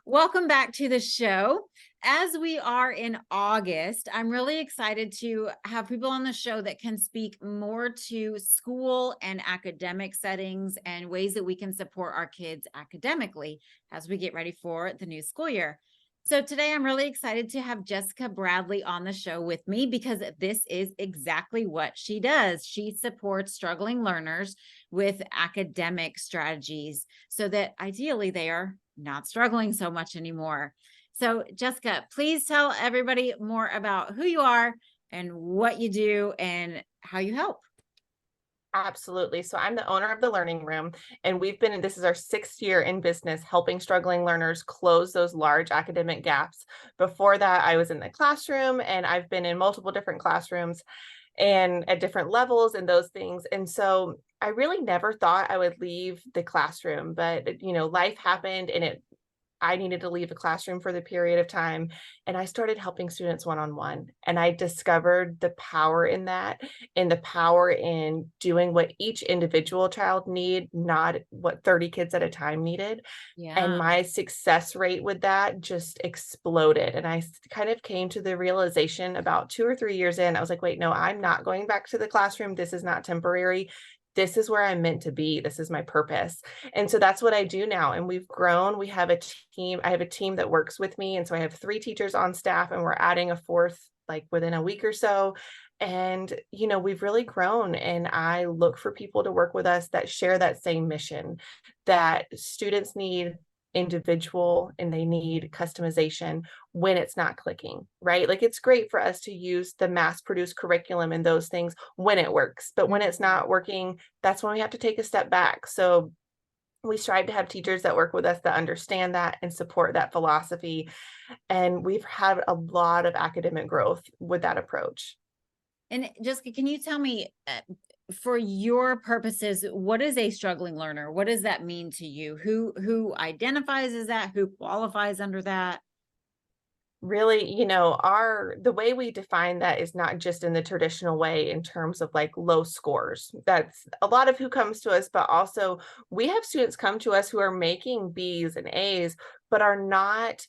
Welcome back to the show. As we are in August, I'm really excited to have people on the show that can speak more to school and academic settings and ways that we can support our kids academically as we get ready for the new school year. So today I'm really excited to have Jessica Bradley on the show with me because this is exactly what she does. She supports struggling learners with academic strategies so that ideally they are not struggling so much anymore. So, Jessica, please tell everybody more about who you are and what you do and how you help. Absolutely. So I'm the owner of the Learning Room, and this is our 6th year in business helping struggling learners close those large academic gaps. Before that, I was in the classroom and I've been in multiple different classrooms and at different levels and those things. And so I really never thought I would leave the classroom, but life happened and I needed to leave a classroom for the period of time, and I started helping students one-on-one, and I discovered the power in that, and the power in doing what each individual child need, not what 30 kids at a time needed, and Yeah. my success rate with that just exploded, and kind of came to the realization about 2 or 3 years in, I was like, "Wait, no, I'm not going back to the classroom. This is not temporary. This is where I'm meant to be. This is my purpose." And so that's what I do now, and we've grown. We have a team. I have a team that works with me, and so I have 3 teachers on staff, and we're adding a 4th, like, within a week or so, and, we've really grown, and I look for people to work with us that share that same mission, that students need individual and they need customization when it's not clicking, right? Like, it's great for us to use the mass produced curriculum and those things when it works, but when it's Mhm. not working, that's when we have to take a step back. So we strive to have teachers that work with us that understand that and support that philosophy. And we've had a lot of academic growth with that approach. And Jessica, can you tell me, for your purposes, what is a struggling learner? What does that mean to you? Who identifies as that? Who qualifies under that? Really, the way we define that is not just in the traditional way in terms of like low scores. That's a lot of who comes to us, but also we have students come to us who are making B's and A's, but are not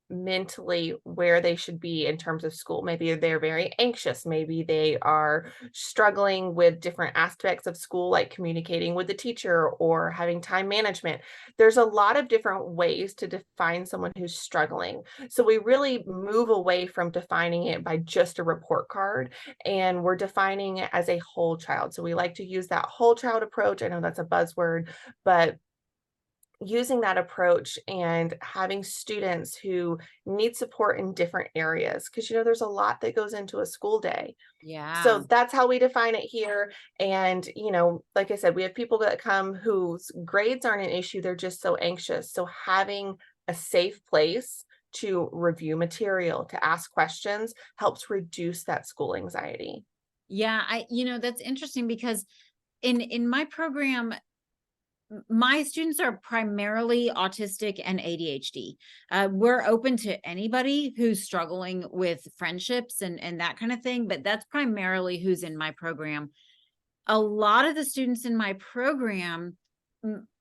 mentally where they should be in terms of school. Maybe they're very anxious. Maybe they are struggling with different aspects of school, like communicating with the teacher or having time management. There's a lot of different ways to define someone who's struggling. So we really move away from defining it by just a report card, and we're defining it as a whole child. So we like to use that whole child approach. I know that's a buzzword, but using that approach and having students who need support in different areas because there's a lot that goes into a school day. Yeah. So that's how we define it here. And like I said, we have people that come whose grades aren't an issue, they're just so anxious. So having a safe place to review material, to ask questions, helps reduce that school anxiety. Yeah, that's interesting because in my program, my students are primarily autistic and ADHD. We're open to anybody who's struggling with friendships and that kind of thing, but that's primarily who's in my program. A lot of the students in my program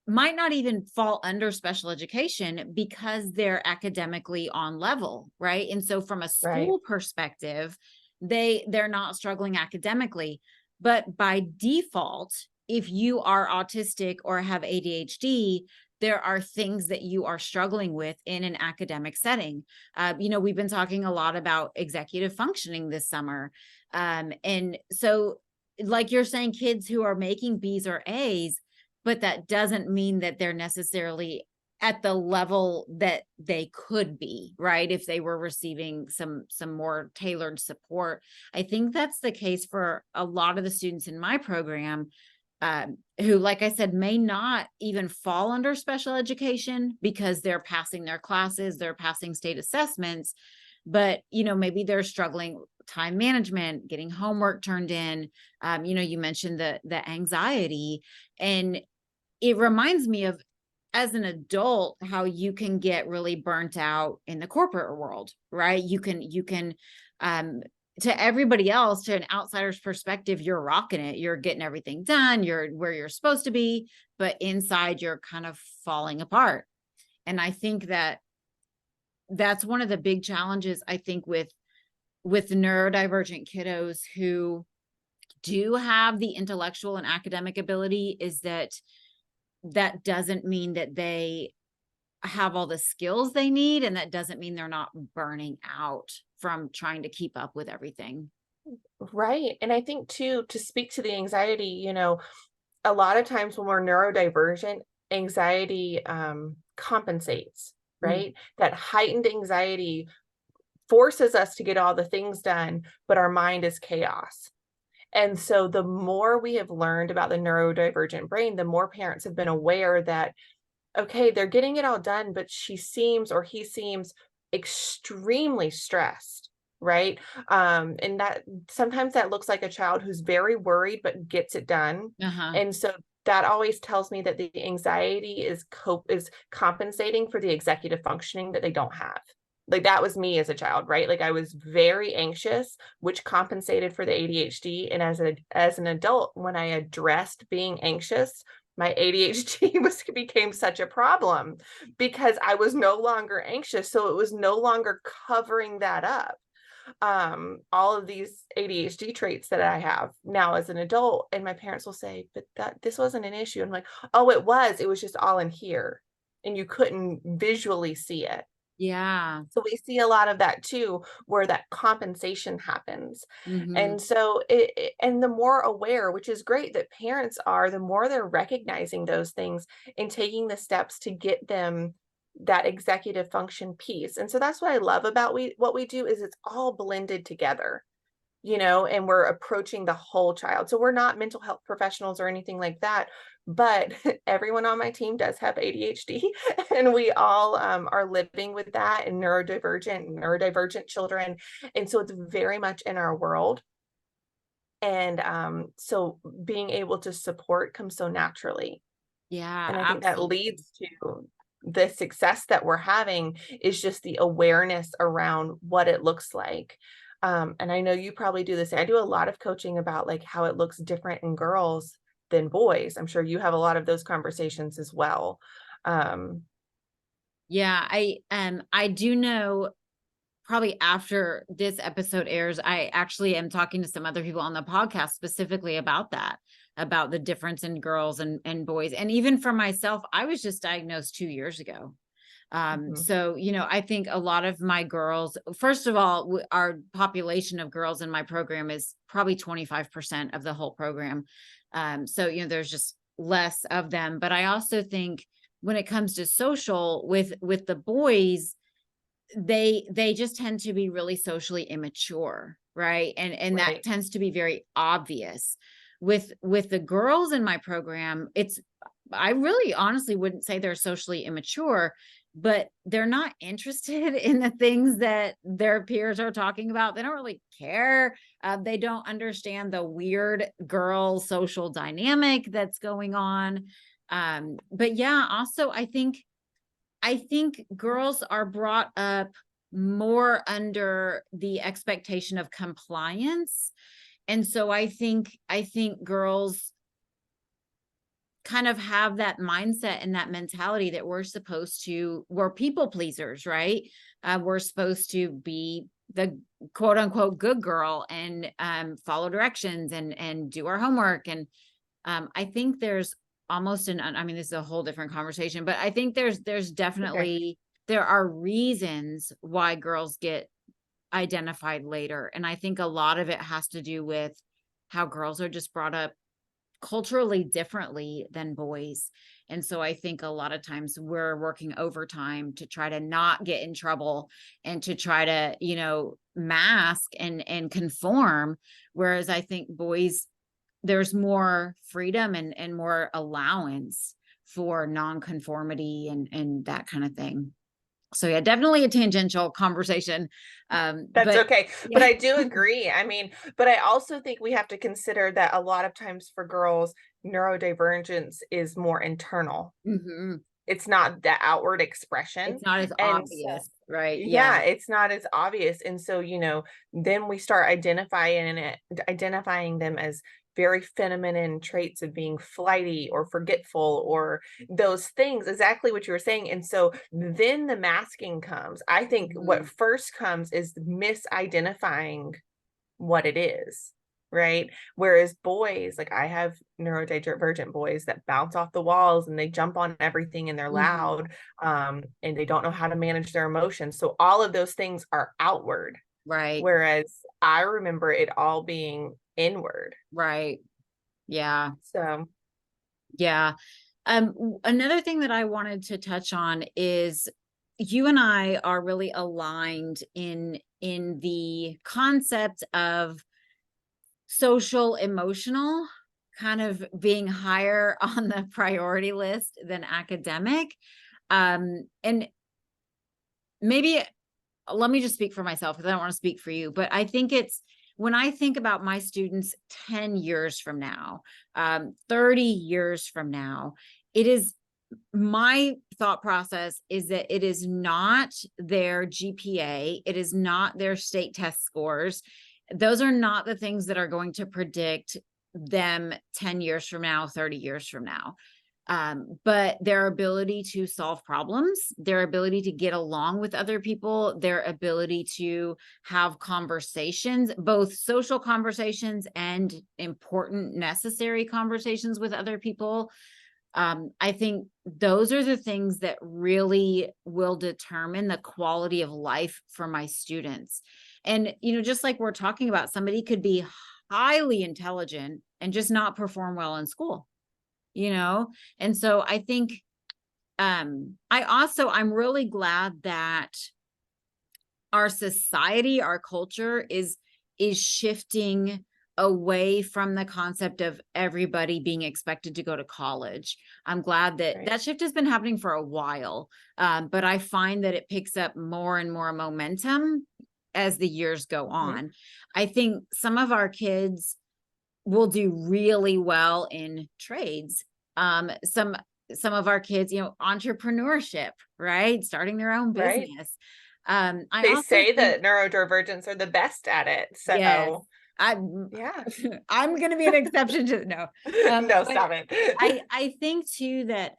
might not even fall under special education because they're academically on level, right? And so from a Right. school perspective, they're not struggling academically, but by default, if you are autistic or have ADHD, there are things that you are struggling with in an academic setting. We've been talking a lot about executive functioning this summer. And so, like you're saying, kids who are making B's or A's, but that doesn't mean that they're necessarily at the level that they could be, right? If they were receiving some more tailored support. I think that's the case for a lot of the students in my program, who, like I said, may not even fall under special education because they're passing their classes, they're passing state assessments, but maybe they're struggling time management, getting homework turned in. You mentioned the anxiety, and it reminds me of, as an adult, how you can get really burnt out in the corporate world, right? You can to everybody else, to an outsider's perspective, you're rocking it, you're getting everything done, you're where you're supposed to be, but inside you're kind of falling apart. And I think that that's one of the big challenges, I think, with neurodivergent kiddos who do have the intellectual and academic ability, is that that doesn't mean that they have all the skills they need, and that doesn't mean they're not burning out from trying to keep up with everything. Right. And I think too, to speak to the anxiety, a lot of times when we're neurodivergent, anxiety compensates, Mm. right? That heightened anxiety forces us to get all the things done, but our mind is chaos. And so the more we have learned about the neurodivergent brain, the more parents have been aware that, okay, they're getting it all done, but she seems or he seems extremely stressed, right? And that sometimes that looks like a child who's very worried but gets it done. Uh-huh. And so that always tells me that the anxiety is compensating for the executive functioning that they don't have. Like that was me as a child, right? Like I was very anxious, which compensated for the ADHD. And as an adult, when I addressed being anxious, my ADHD became such a problem because I was no longer anxious. So it was no longer covering that up. All of these ADHD traits that I have now as an adult, and my parents will say, but this wasn't an issue. I'm like, oh, it was just all in here. And you couldn't visually see it. Yeah. So we see a lot of that too, where that compensation happens. Mm-hmm. And so and the more aware, which is great that parents are, the more they're recognizing those things and taking the steps to get them that executive function piece. And so that's what I love about what we do is it's all blended together, and we're approaching the whole child. So we're not mental health professionals or anything like that, but everyone on my team does have ADHD, and we all are living with that and neurodivergent children. And so it's very much in our world. And so being able to support comes so naturally. Yeah, And I think that absolutely. leads to the success that we're having is just the awareness around what it looks like. And I know you probably do this. I do a lot of coaching about like how it looks different in girls than boys. I'm sure you have a lot of those conversations as well. Um, Yeah, I do know, probably after this episode airs, I actually am talking to some other people on the podcast specifically about that, about the difference in girls and boys. And even for myself, I was just diagnosed 2 years ago. mhm, So, I think a lot of my girls, first of all, our population of girls in my program is probably 25% of the whole program. So, there's just less of them. But I also think when it comes to social with the boys, they just tend to be really socially immature, right? And that right, tends to be very obvious. With the girls in my program, it's, I really honestly wouldn't say they're socially immature, but they're not interested in the things that their peers are talking about. They don't really care. They don't understand the weird girl social dynamic that's going on. But yeah, also I think girls are brought up more under the expectation of compliance. And so I think girls kind of have that mindset and that mentality that we're people pleasers, right? We're supposed to be the quote unquote good girl and follow directions and do our homework. And I think there's almost I mean, this is a whole different conversation, but I think there's okay, definitely, there are reasons why girls get identified later. And I think a lot of it has to do with how girls are just brought up culturally differently than boys. And so I think a lot of times we're working overtime to try to not get in trouble and to try to, mask and conform. Whereas I think boys, there's more freedom and more allowance for nonconformity and that kind of thing. So yeah, definitely a tangential conversation. that's But okay. But yeah. I do agree. I mean, but I also think we have to consider that a lot of times for girls, neurodivergence is more internal. Mhm. It's not the outward expression. It's not as And so obvious, right? yeah, Yeah. it's not as obvious. And so, then we start identifying them as very feminine traits of being flighty or forgetful or those things, exactly what you were saying. And so then the masking comes. I think what Mhm. first comes is misidentifying what it is, right? Whereas boys, like I have neurodivergent boys that bounce off the walls and they jump on everything and they're Mhm. loud, and they don't know how to manage their emotions. So all of those things are outward, Right. whereas I remember it all being inward. Right. Yeah. So, Yeah. Another thing that I wanted to touch on is you and I are really aligned in the concept of social emotional kind of being higher on the priority list than academic. And maybe let me just speak for myself because I don't want to speak for you, but I think it's when I think about my students 10 years from now, 30 years from now, it is my thought process is that it is not their GPA, it is not their state test scores. Those are not the things that are going to predict them 10 years from now, 30 years from now. But their ability to solve problems, their ability to get along with other people, their ability to have conversations, both social conversations and important, necessary conversations with other people. I think those are the things that really will determine the quality of life for my students. And, just like we're talking about, somebody could be highly intelligent and just not perform well in school, you know? And so I think I'm really glad that our society, our culture is shifting away from the concept of everybody being expected to go to college. I'm glad that right. that shift has been happening for a while, but I find that it picks up more and more momentum as the years go Mhm. on. I think some of our kids will do really well in trades. Some of our kids, entrepreneurship, right? Starting their own Right. business. I They also say think, that neurodivergents are the best at it. yes, So, I'm yeah. I'm gonna be an exception to no. No, But stop it. I think too that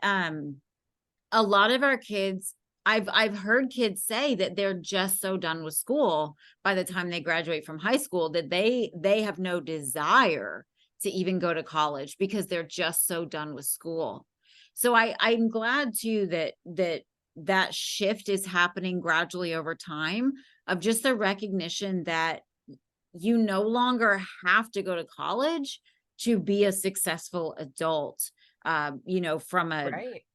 a lot of our kids, I've heard kids say that they're just so done with school by the time they graduate from high school that they have no desire to even go to college because they're just so done with school. So I'm glad too that shift is happening gradually over time, of just the recognition that you no longer have to go to college to be a successful adult, from a Right.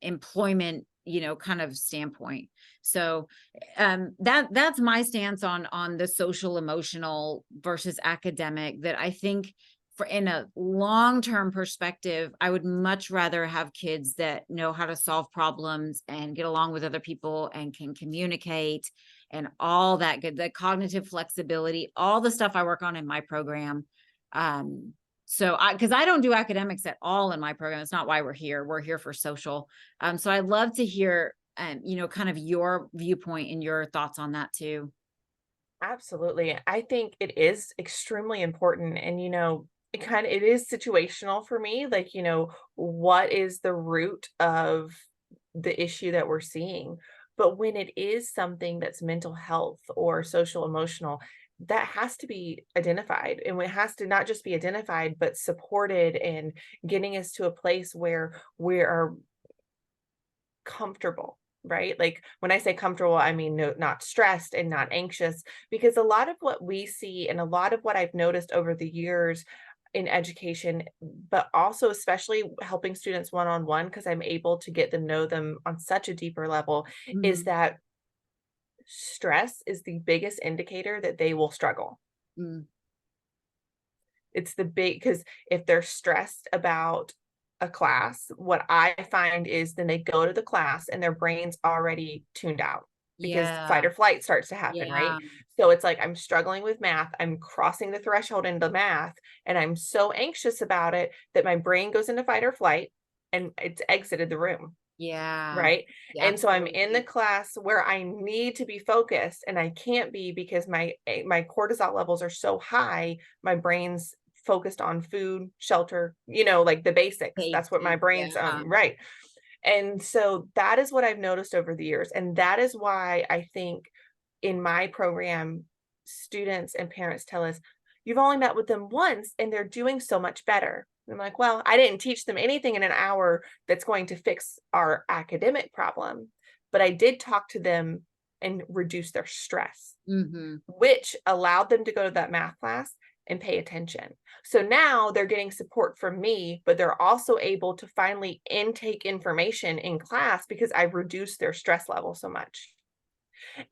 employment, kind of standpoint. So that's my stance on the social emotional versus academic, that I think for in a long-term perspective, I would much rather have kids that know how to solve problems and get along with other people and can communicate and all that good, the cognitive flexibility, all the stuff I work on in my program. So because I don't do academics at all in my program. It's not why we're here. We're here for social. So I'd love to hear, kind of your viewpoint and your thoughts on that too. Absolutely. I think it is extremely important. And, it is situational for me. Like, what is the root of the issue that we're seeing? But when it is something that's mental health or social emotional, that has to be identified. And it has to not just be identified, but supported and getting us to a place where we are comfortable, right? Like when I say comfortable, I mean no, not stressed and not anxious, because a lot of what we see and a lot of what I've noticed over the years in education, but also especially helping students one on one, because I'm able to get to know them on such a deeper level, is Mhm. that stress is the biggest indicator that they will struggle. Mm. It's the big because if they're stressed about a class, what I find is then they go to the class and their brain's already tuned out because fight Yeah. or flight starts to happen, right? Yeah. So it's like I'm struggling with math, I'm crossing the threshold into math, and I'm so anxious about it that my brain goes into fight or flight. and it's exited the room. Yeah. Right? Yeah, And so I'm in the absolutely. class where I need to be focused and I can't be because my cortisol levels are so high, my brain's focused on food, shelter, like the basics. That's what my Safety. brain's Yeah. right. And so that is what I've noticed over the years. And that is why I think in my program, students and parents tell us, you've only met with them once and they're doing so much better. And I'm like, well, I didn't teach them anything in an hour that's going to fix our academic problem, but I did talk to them and reduce their stress, Mhm. which allowed them to go to that math class and pay attention. So now they're getting support from me, but they're also able to finally intake information in class because I've reduced their stress level so much.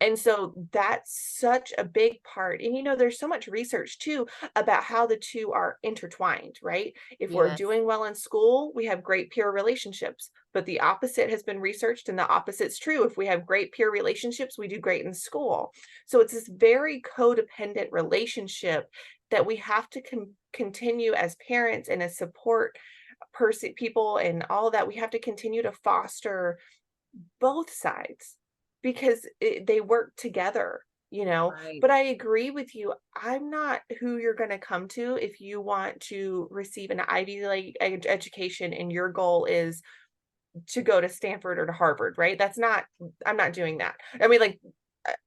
And so that's such a big part. And there's so much research too about how the two are intertwined, right? If we're Yes. doing well in school, we have great peer relationships. But the opposite has been researched, and the opposite's true. If we have great peer relationships, we do great in school. So it's this very codependent relationship that we have to continue as parents and as support person people and all that. We have to continue to foster both sides because they work together. Right. But I agree with you. I'm not who you're going to come to if you want to receive an Ivy League education and your goal is to go to Stanford or to Harvard, right? I'm not doing that. I mean, like,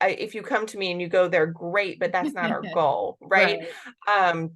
if you come to me and you go there, great, but that's not our goal, right? Right. Um,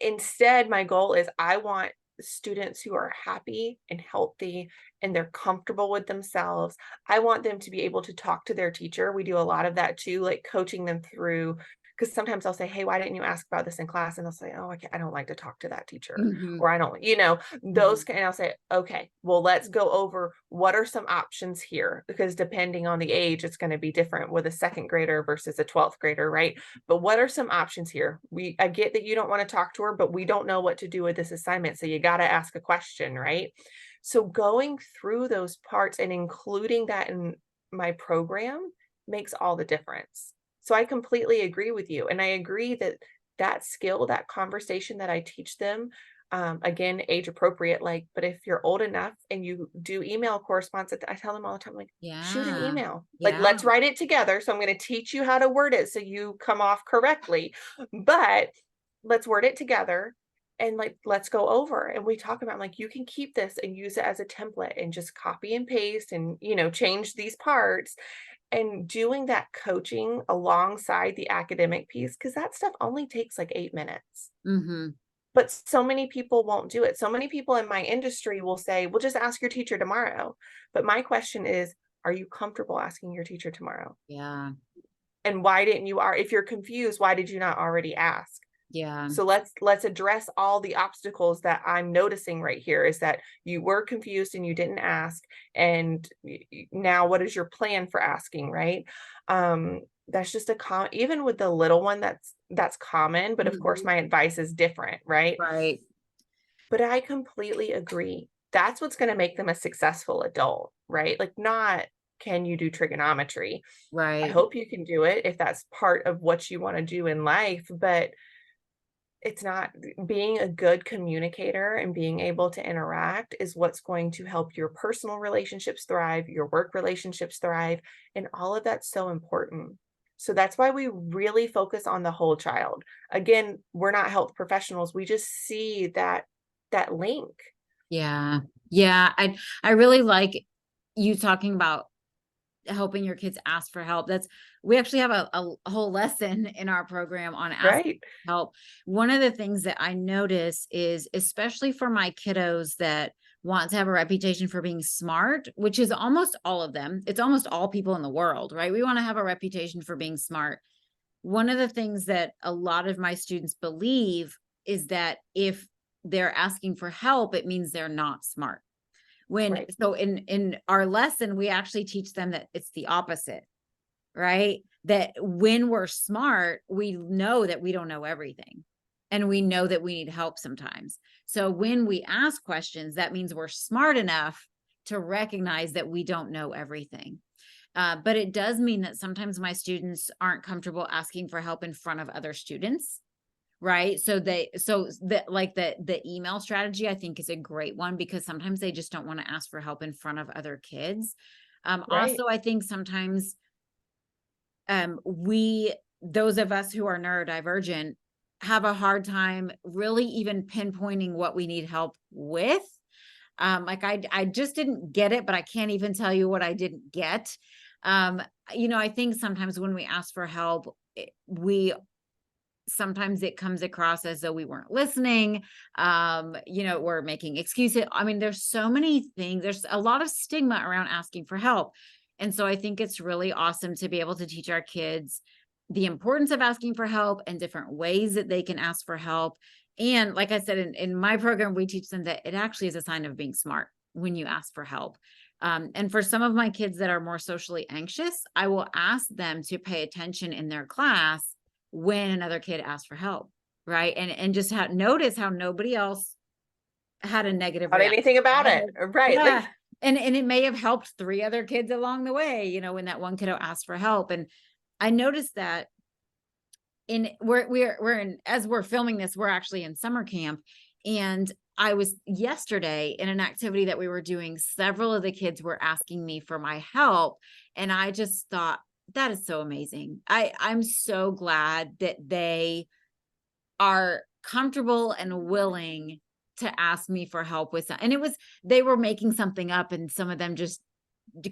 Instead, my goal is I want students who are happy and healthy and they're comfortable with themselves. I want them to be able to talk to their teacher. We do a lot of that too, like coaching them through. Because sometimes I'll say, "Hey, why didn't you ask about this in class?" And they'll say, "Oh, I don't like to talk to that teacher," Mhm. or "I don't," Mhm. and I'll say, "Okay, well, let's go over what are some options here," because depending on the age, it's going to be different with a second grader versus a 12th grader, right? But what are some options here? I get that you don't want to talk to her, but we don't know what to do with this assignment. So you got to ask a question, right? So going through those parts and including that in my program makes all the difference. So I completely agree with you. And I agree that that skill, that conversation that I teach them, again, age appropriate, like, but if you're old enough and you do email correspondence, I tell them all the time, like, shoot an Yeah. email. Like, Yeah. let's write it together. So I'm going to teach you how to word it so you come off correctly. But let's word it together and like let's go over and we talk about like you can keep this and use it as a template and just copy and paste and change these parts and doing that coaching alongside the academic piece because that stuff only takes like 8 minutes. Mhm. But so many people won't do it. So many people in my industry will say, well, just ask your teacher tomorrow. But my question is, are you comfortable asking your teacher tomorrow? Yeah. And why didn't you if you're confused, why did you not already ask? Yeah. So let's address all the obstacles that I'm noticing right here is that you were confused and you didn't ask. And now what is your plan for asking, right? That's just even with the little one that's common, but of course Mhm. my advice is different, right? Right. But I completely agree. That's what's going to make them a successful adult, right? Like not can you do trigonometry? I Right. hope you can do it if that's part of what you want to do in life, but it's not being a good communicator and being able to interact is what's going to help your personal relationships thrive, your work relationships thrive, and all of that's so important. So that's why we really focus on the whole child. Again, we're not health professionals. We just see that link. Yeah. Yeah. I really like you talking about helping your kids ask for help. We actually have a whole lesson in our program on asking Right. for help. One of the things that I notice is, especially for my kiddos that want to have a reputation for being smart, which is almost all of them, it's almost all people in the world, right? We want to have a reputation for being smart. One of the things that a lot of my students believe is that if they're asking for help, it means they're not smart. When Right. so in our lesson, we actually teach them that it's the opposite, right? That when we're smart, we know that we don't know everything. And we know that we need help sometimes. So when we ask questions, that means we're smart enough to recognize that we don't know everything. But it does mean that sometimes my students aren't comfortable asking for help in front of other students, right? So the email strategy, I think, is a great one, because sometimes they just don't want to ask for help in front of other kids. Right. Also, I think sometimes those of us who are neurodivergent have a hard time really even pinpointing what we need help with. Like I just didn't get it, but I can't even tell you what I didn't get. Um, I think sometimes when we ask for help, we sometimes it comes across as though we weren't listening. We're making excuses. I mean, there's so many things. There's a lot of stigma around asking for help. And so I think it's really awesome to be able to teach our kids the importance of asking for help and different ways that they can ask for help. And like I said, in my program, we teach them that it actually is a sign of being smart when you ask for help. And for some of my kids that are more socially anxious, I will ask them to pay attention in their class when another kid asks for help, right? And just notice how nobody else had a negative About reaction. anything about it. Right. Like, Yeah. And it may have helped 3 other kids along the way, when that one kiddo asked for help. And I noticed that we're in, as we're filming this, we're actually in summer camp. And I was yesterday in an activity that we were doing, several of the kids were asking me for my help. And I just thought, that is so amazing. I'm so glad that they are comfortable and willing to ask me for help with some, and they were making something up, and some of them just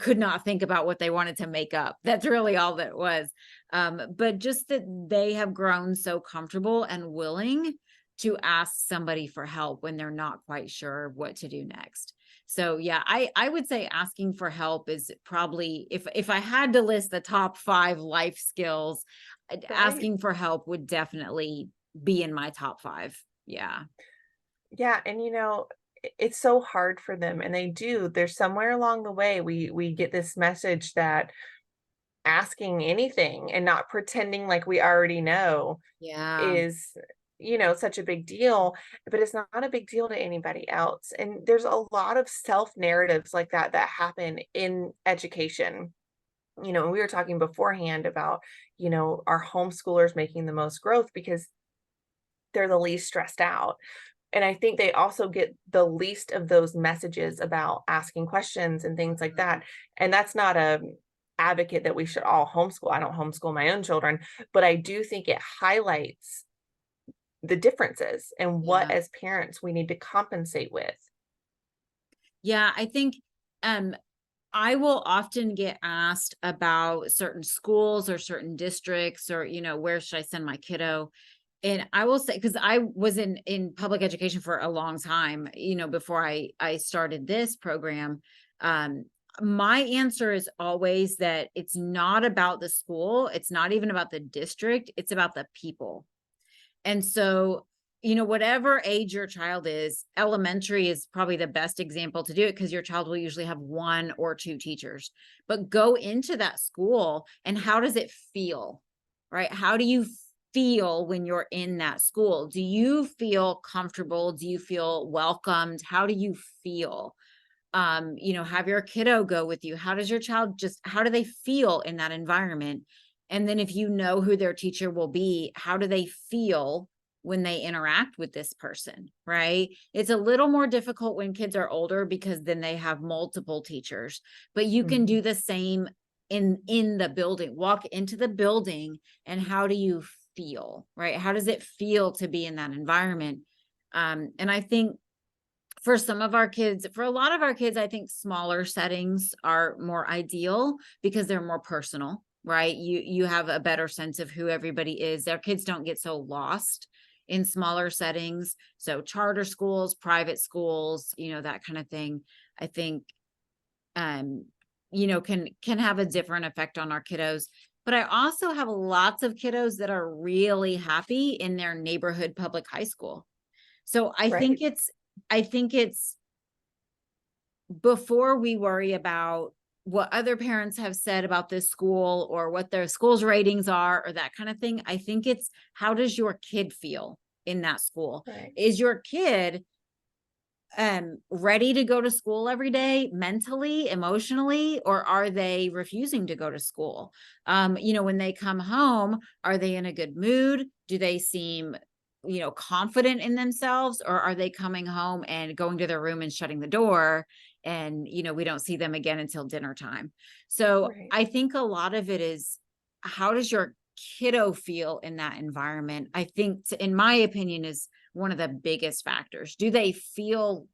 could not think about what they wanted to make up. That's really all that was. But just that they have grown so comfortable and willing to ask somebody for help when they're not quite sure what to do next. So yeah, I would say asking for help is probably, if I had to list the top 5 life skills, right. asking for help would definitely be in my top 5. Yeah. Yeah. And it's so hard for them. And there's somewhere along the way we get this message that asking anything and not pretending like we already know Yeah. is such a big deal, but it's not a big deal to anybody else. And there's a lot of self narratives like that happen in education. And we were talking beforehand about our homeschoolers making the most growth because they're the least stressed out. And I think they also get the least of those messages about asking questions and things like that. And that's not a advocate that we should all homeschool. I don't homeschool my own children, but I do think it highlights the differences and what Yeah. as parents we need to compensate with. Yeah. I think, I will often get asked about certain schools or certain districts, or, where should I send my kiddo? And I will say, because I was in public education for a long time, before I started this program. My answer is always that it's not about the school, it's not even about the district, it's about the people. And so, whatever age your child is, elementary is probably the best example to do it, because your child will usually have 1 or 2 teachers. But go into that school, and how does it feel? Right? How do you feel when you're in that school? Do you feel comfortable? Do you feel welcomed? How do you feel? Have your kiddo go with you. How does your child how do they feel in that environment? And then if you know who their teacher will be, how do they feel when they interact with this person, right? It's a little more difficult when kids are older, because then they have multiple teachers, but you can Mhm. do the same in the building. Walk into the building, and how do you feel, right? How does it feel to be in that environment? And I think for some of our kids, for a lot of our kids, I think smaller settings are more ideal, because they're more personal, right? You have a better sense of who everybody is. Their kids don't get so lost in smaller settings. So charter schools, private schools, that kind of thing, I think, um, can have a different effect on our kiddos. But I also have lots of kiddos that are really happy in their neighborhood public high school. So Right. I think it's before we worry about what other parents have said about this school, or what their school's ratings are, or that kind of thing. I think it's, how does your kid feel in that school? Right. Is your kid ready to go to school every day, mentally, emotionally, or are they refusing to go to school? When they come home, are they in a good mood? Do they seem confident in themselves, or are they coming home and going to their room and shutting the door, and we don't see them again until dinner time. So Right. I think a lot of it is, how does your kiddo feel in that environment? I think, in my opinion, is one of the biggest factors. Do they feel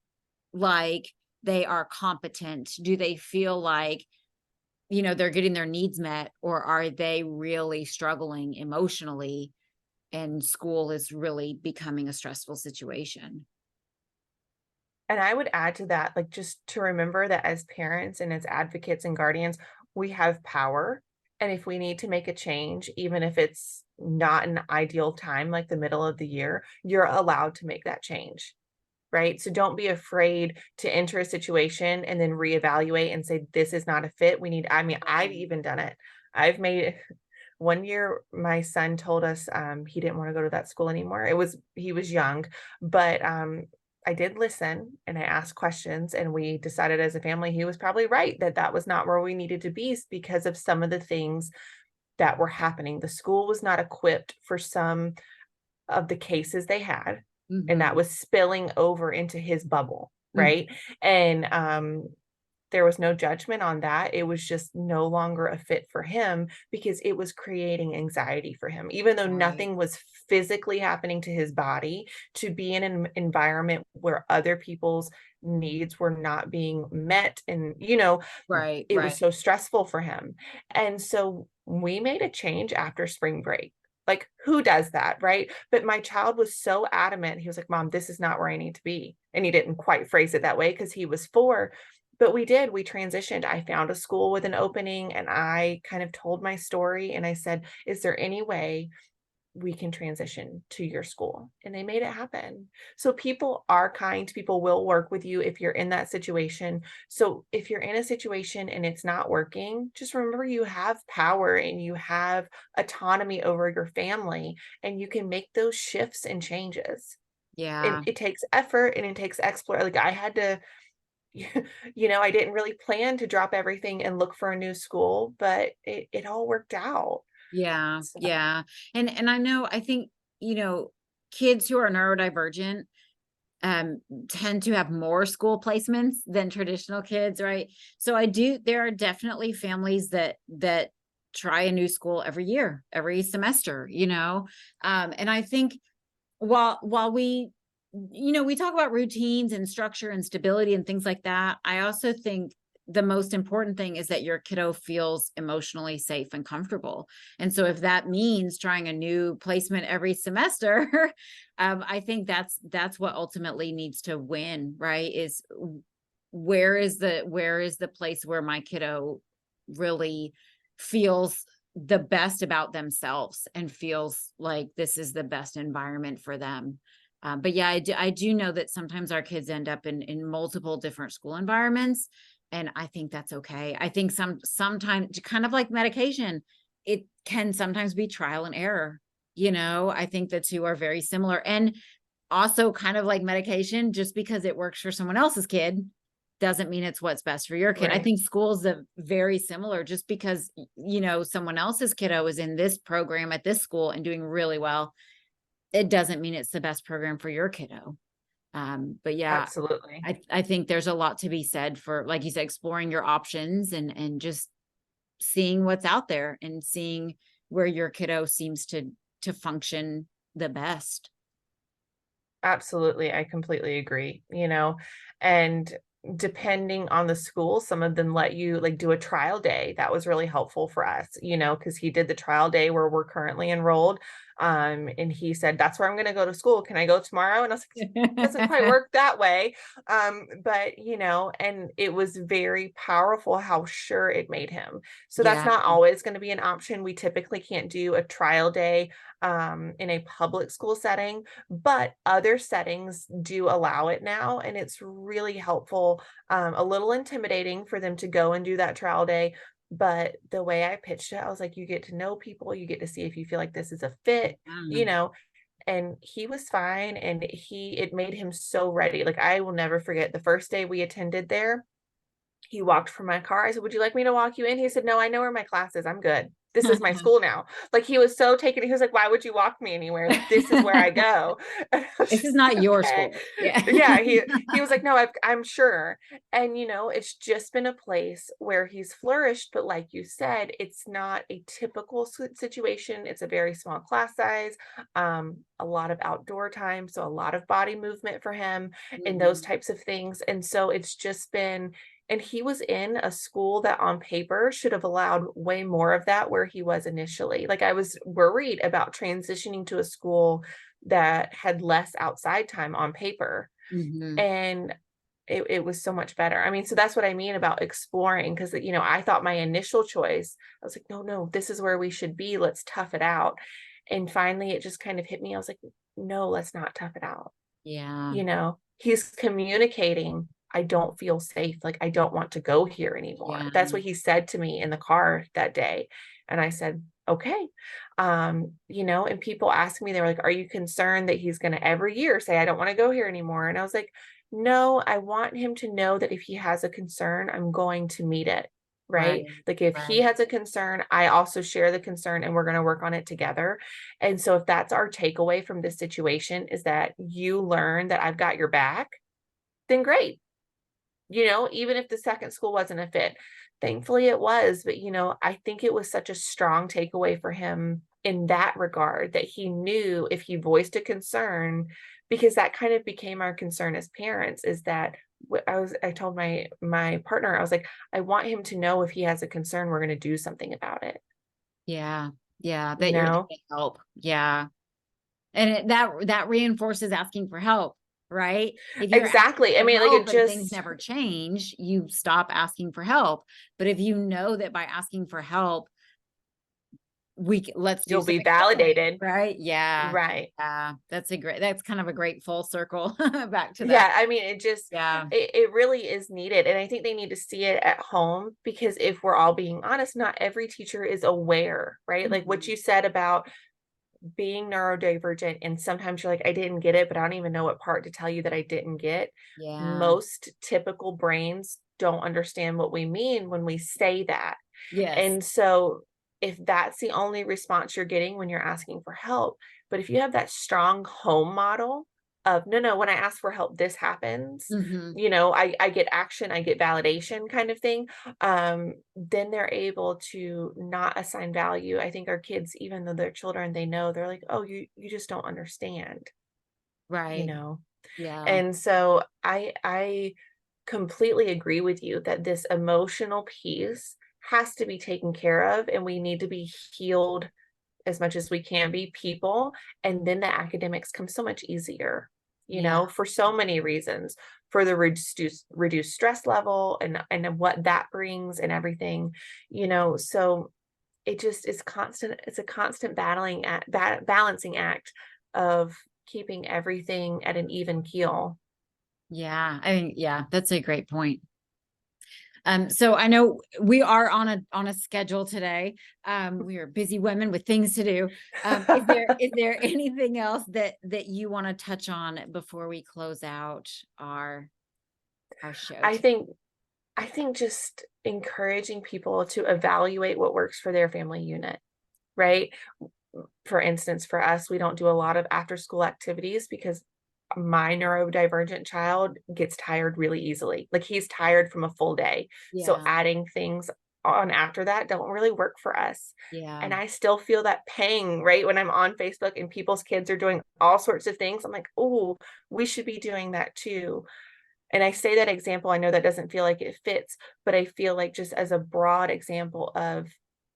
like they are competent? Do they feel like they're getting their needs met, or are they really struggling emotionally, and school is really becoming a stressful situation? And I would add to that, like, just to remember that as parents and as advocates and guardians, we have power. And if we need to make a change, even if it's not an ideal time, like the middle of the year, you're allowed to make that change. Right? So don't be afraid to enter a situation and then reevaluate and say, this is not a fit. I mean, I've Right. even done it. I've made one year, my son told us he didn't want to go to that school anymore. He was young, but I did listen and I asked questions, and we decided as a family he was probably right that that was not where we needed to be because of some of the things that were happening. The school was not equipped for some of the cases they had, and that Mhm. was spilling over into his bubble, Mm. right? And, there was no judgment on that. It was just no longer a fit for him because it was creating anxiety for him. Even though Right. nothing was physically happening to his body, to be in an environment where other people's needs were not being met, and, Right, it was right. so stressful for him. And so we made a change after spring break. Like, who does that, right? But my child was so adamant. He was like, "Mom, this is not where I need to be." And he didn't quite phrase it that way because he was 4, but we transitioned. I found a school with an opening, and I kind of told my story, and I said, "Is there any way we can transition to your school?" And they made it happen. So people are kind, people will work with you if you're in that situation. So if you're in a situation and it's not working, just remember you have power and you have autonomy over your family, and you can make those shifts and changes. And Yeah. it takes effort and it takes explore. Like, I had to, I didn't really plan to drop everything and look for a new school, but it all worked out. Yeah. So Yeah. And I think, you know, kids who are neurodivergent um tend to have more school placements than traditional kids, right? So there are definitely families that try a new school every year, every semester, and I think, while we talk about routines and structure and stability and things like that, I also think the most important thing is that your kiddo feels emotionally safe and comfortable. And so if that means trying a new placement every semester, I think that's what ultimately needs to win, right? Is where is the place where my kiddo really feels the best about themselves and feels like this is the best environment for them. But yeah, I do know that sometimes our kids end up in multiple different school environments, and I think that's okay. I think sometimes, kind of like medication, it can sometimes be trial and error. I think the two are very similar, and also kind of like medication. Just because it works for someone else's kid doesn't mean it's what's best for your kid. I right. think schools are very similar. Just because someone else's kiddo is in this program at this school and doing really well, it doesn't mean it's the best program for your kiddo. But yeah, Absolutely. I think there's a lot to be said for, like you said, exploring your options and just seeing what's out there and seeing where your kiddo seems to function the best. Absolutely, I completely agree, and depending on the school, some of them let you, like, do a trial day. That was really helpful for us, because he did the trial day where we're currently enrolled, and he said, "That's where I'm gonna go to school. Can I go tomorrow?" And I was like, "Doesn't quite work that way." But, and it was very powerful how sure it made him. So that's Yeah. not always gonna be an option. We typically can't do a trial day, in a public school setting, but other settings do allow it now, and it's really helpful. A little intimidating for them to go and do that trial day, but the way I pitched it, I was like, you get to know people, you get to see if you feel like this is a fit, you Mm. know, and he was fine, and it made him so ready. Like, I will never forget the first day we attended there. He walked from my car. I said, "Would you like me to walk you in?" He said, "No, I know where my class is. I'm good. This is my school now." Like, he was so taken. He was like, "Why would you walk me anywhere? This is where I go." And I was This is just not like, your "Okay." school. Yeah. Yeah, he was like, "No, I'm sure." And, it's just been a place where he's flourished, but like you said, it's not a typical situation. It's a very small class size, a lot of outdoor time, so a lot of body movement for him and those Mhm. types of things. And so it's just been, and he was in a school that on paper should have allowed way more of that where he was initially. Like, I was worried about transitioning to a school that had less outside time on paper. Mhm. And it was so much better. I mean, so that's what I mean about exploring, because, I thought my initial choice, I was like, no, no, this is where we should be. Let's tough it out. And finally, it just kind of hit me. I was like, no, let's not tough it out. Yeah. He's communicating, I don't feel safe. Like, I don't want to go here anymore. Yeah. That's what he said to me in the car that day. And I said, okay. And people ask me, they were like, are you concerned that he's going to every year say, I don't want to go here anymore? And I was like, no, I want him to know that if he has a concern, I'm going to meet it. Right. Right. Like, if he Right. has a concern, I also share the concern and we're going to work on it together. And so if that's our takeaway from this situation, is that you learn that I've got your back, then great. Even if the second school wasn't a fit, thankfully it was, but I think it was such a strong takeaway for him in that regard, that he knew if he voiced a concern, because that kind of became our concern as parents, is that I told my partner, I was like, I want him to know if he has a concern, we're going to do something about it, Yeah. Yeah. you That you're know? gonna help. Yeah. And that reinforces asking for help, right? If you're asking Exactly. I for mean, like, it help and things just never change, you stop asking for help. But if you know that by asking for help, let's do you'll be something different, validated. right? Yeah. Right. Yeah. That's kind of a great full circle back to that. Yeah, I mean, it just Yeah. it really is needed, and I think they need to see it at home, because if we're all being honest, not every teacher is aware, right? Like what Mhm. you said about being neurodivergent, and sometimes you're like, I didn't get it, but I don't even know what part to tell you that I didn't get. Yeah. Most typical brains don't understand what we mean when we say that. Yes. And so if that's the only response you're getting when you're asking for help, but if you have that strong home model of, no, no, when I ask for help, this happens, Hmm. I get action, I get validation kind of thing, then they're able to not assign value. I think our kids, even though they're children, they know, they're like, oh, you just don't understand, you Right. know? Yeah. And so I completely agree with you that this emotional piece has to be taken care of, and we need to be healed as much as we can be, people, and then the academics come so much easier, Yeah. for so many reasons, for the reduced stress level, and what that brings and everything, so it just is constant. It's a constant balancing act of keeping everything at an even keel. Yeah. I mean, yeah, that's a great point. So I know we are on a schedule today. We are busy women with things to do. Is there anything else that you want to touch on before we close out our show I today? think I think just encouraging people to evaluate what works for their family unit, right? For instance, for us, we don't do a lot of after school activities because my neurodivergent child gets tired really easily. Like, he's tired from a full day. So Yeah. adding things on after that don't really work for us. Yeah. And I still feel that pang, right? When I'm on Facebook and people's kids are doing all sorts of things, I'm like, oh, we should be doing that too. And I say that example, I know that doesn't feel like it fits, but I feel like, just as a broad example of,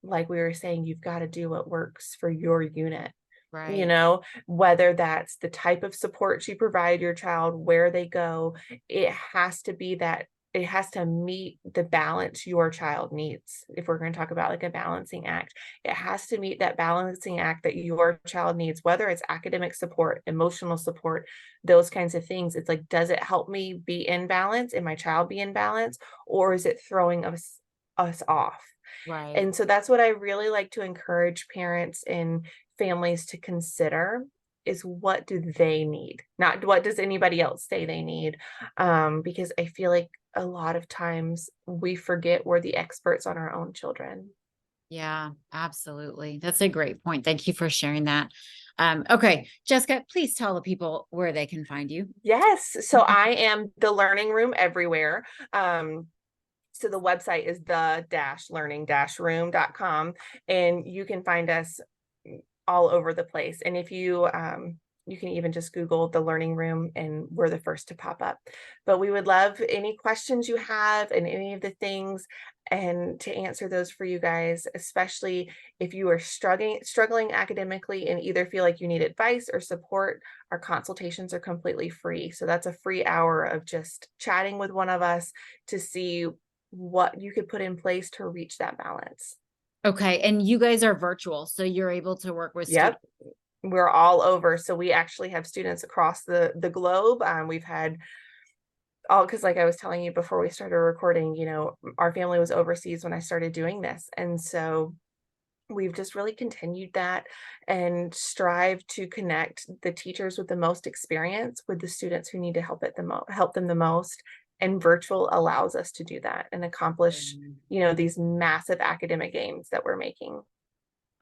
like we were saying, you've got to do what works for your unit, Right. whether that's the type of support you provide your child, where they go, it has to be that it has to meet the balance your child needs. If we're going to talk about like a balancing act, it has to meet that balancing act that your child needs, whether it's academic support, emotional support, those kinds of things. It's like, does it help me be in balance and my child be in balance, or is it throwing us off? Right. And so that's what I really like to encourage parents and families to consider, is what do they need, not what does anybody else say they need. Because I feel like a lot of times we forget we're the experts on our own children. Yeah, absolutely. That's a great point. Thank you for sharing that. Okay, Jessica, please tell the people where they can find you. Yes. So I am the learning room everywhere. So the website is the-learning-room.com, and you can find us all over the place. And if you you can even just Google the learning room and we're the first to pop up. But we would love any questions you have and any of the things and to answer those for you guys, especially if you are struggling academically and either feel like you need advice or support. Our consultations are completely free. So that's a free hour of just chatting with one of us to see what you could put in place to reach that balance. Okay, and you guys are virtual, so you're able to work with Yep. students. We're all over. So we actually have students across the globe. We've had all, because like I was telling you before we started recording, our family was overseas when I started doing this. And so we've just really continued that and strive to connect the teachers with the most experience with the students who need to help them the most. And virtual allows us to do that and accomplish, these massive academic gains that we're making.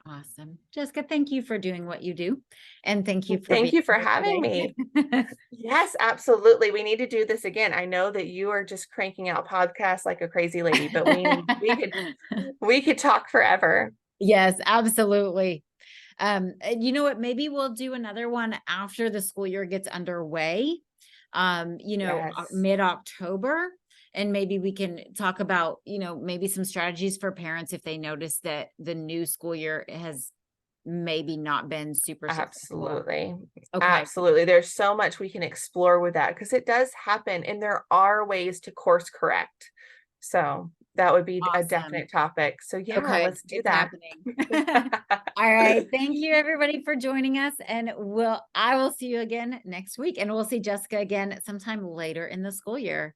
Awesome. Jessica, thank you for doing what you do. And thank you for Thank being you for here having me. today. Yes, absolutely. We need to do this again. I know that you are just cranking out podcasts like a crazy lady, but we could talk forever. Yes, absolutely. You know what? Maybe we'll do another one after the school year gets underway, Yes. mid-October. And maybe we can talk about, maybe some strategies for parents if they notice that the new school year has maybe not been super successful. Absolutely. Okay. Absolutely. There's so much we can explore with that because it does happen and there are ways to course correct. So that would be a Awesome. definite topic. So yeah, Okay. let's do It's that. happening. All right. Thank you everybody for joining us. And I will see you again next week, and we'll see Jessica again sometime later in the school year.